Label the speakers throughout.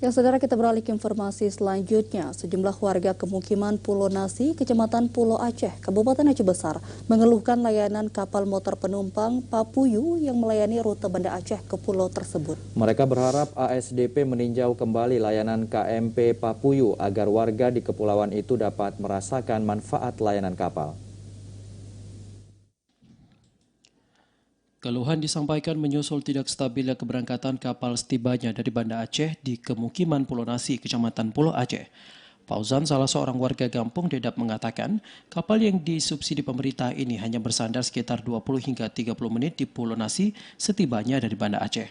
Speaker 1: Ya, saudara, kita beralih ke informasi selanjutnya. Sejumlah warga kemukiman Pulau Nasi, Kecamatan Pulau Aceh, Kabupaten Aceh Besar, mengeluhkan layanan kapal motor penumpang Papuyu yang melayani rute Banda Aceh ke pulau tersebut.
Speaker 2: Mereka berharap ASDP meninjau kembali layanan KMP Papuyu agar warga di kepulauan itu dapat merasakan manfaat layanan kapal.
Speaker 3: Keluhan disampaikan menyusul tidak stabilnya keberangkatan kapal setibanya dari Banda Aceh di kemukiman Pulau Nasi, Kecamatan Pulau Aceh. Fauzan, salah seorang warga Gampung Dedap, mengatakan kapal yang disubsidi pemerintah ini hanya bersandar sekitar 20 hingga 30 menit di Pulau Nasi setibanya dari Banda Aceh.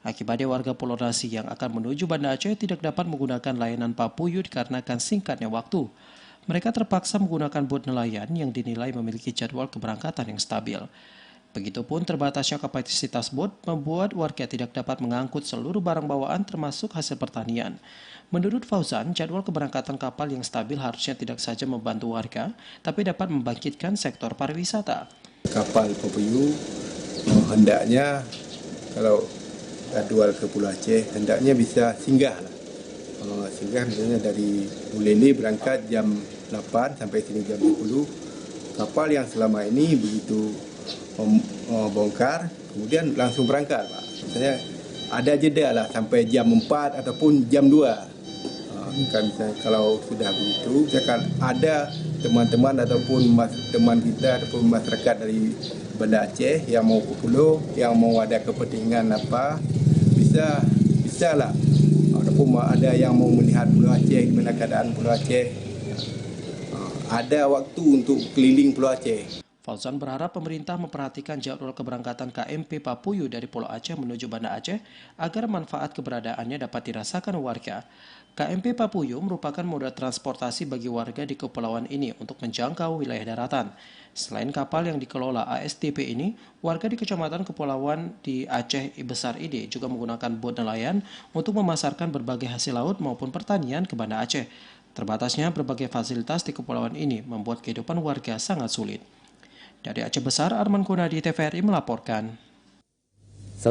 Speaker 3: Akibatnya warga Pulau Nasi yang akan menuju Banda Aceh tidak dapat menggunakan layanan Papuyu dikarenakan singkatnya waktu. Mereka terpaksa menggunakan bot nelayan yang dinilai memiliki jadwal keberangkatan yang stabil. Begitupun terbatasnya kapasitas bot membuat warga tidak dapat mengangkut seluruh barang bawaan termasuk hasil pertanian. Menurut Fauzan, jadwal keberangkatan kapal yang stabil harusnya tidak saja membantu warga, tapi dapat membangkitkan sektor pariwisata.
Speaker 4: Kapal Papuyu hendaknya kalau jadwal ke Pulau Aceh hendaknya bisa singgah lah. Singgah misalnya dari Bulele berangkat jam 8 sampai sini jam 10. Kapal yang selama ini begitu bongkar, kemudian langsung berangkat, Pak. Misalnya ada jeda lah sampai jam 4 ataupun jam 2. Kan misalnya kalau sudah begitu, misalkan ada teman-teman ataupun teman kita ataupun masyarakat dari Banda Aceh yang mau ke pulau, yang mau ada kepentingan apa, bisa lah. Ataupun ada yang mau melihat Pulau Aceh, gimana keadaan Pulau Aceh. Ada waktu untuk keliling Pulau Aceh.
Speaker 3: Fauzan berharap pemerintah memperhatikan jadwal keberangkatan KMP Papuyu dari Pulau Aceh menuju Banda Aceh agar manfaat keberadaannya dapat dirasakan warga. KMP Papuyu merupakan moda transportasi bagi warga di kepulauan ini untuk menjangkau wilayah daratan. Selain kapal yang dikelola ASDP ini, warga di Kecamatan Kepulauan di Aceh Besar ini juga menggunakan bot nelayan untuk memasarkan berbagai hasil laut maupun pertanian ke Banda Aceh. Terbatasnya berbagai fasilitas di kepulauan ini membuat kehidupan warga sangat sulit. Dari Aceh Besar, Arman Kunadi, TVRI melaporkan.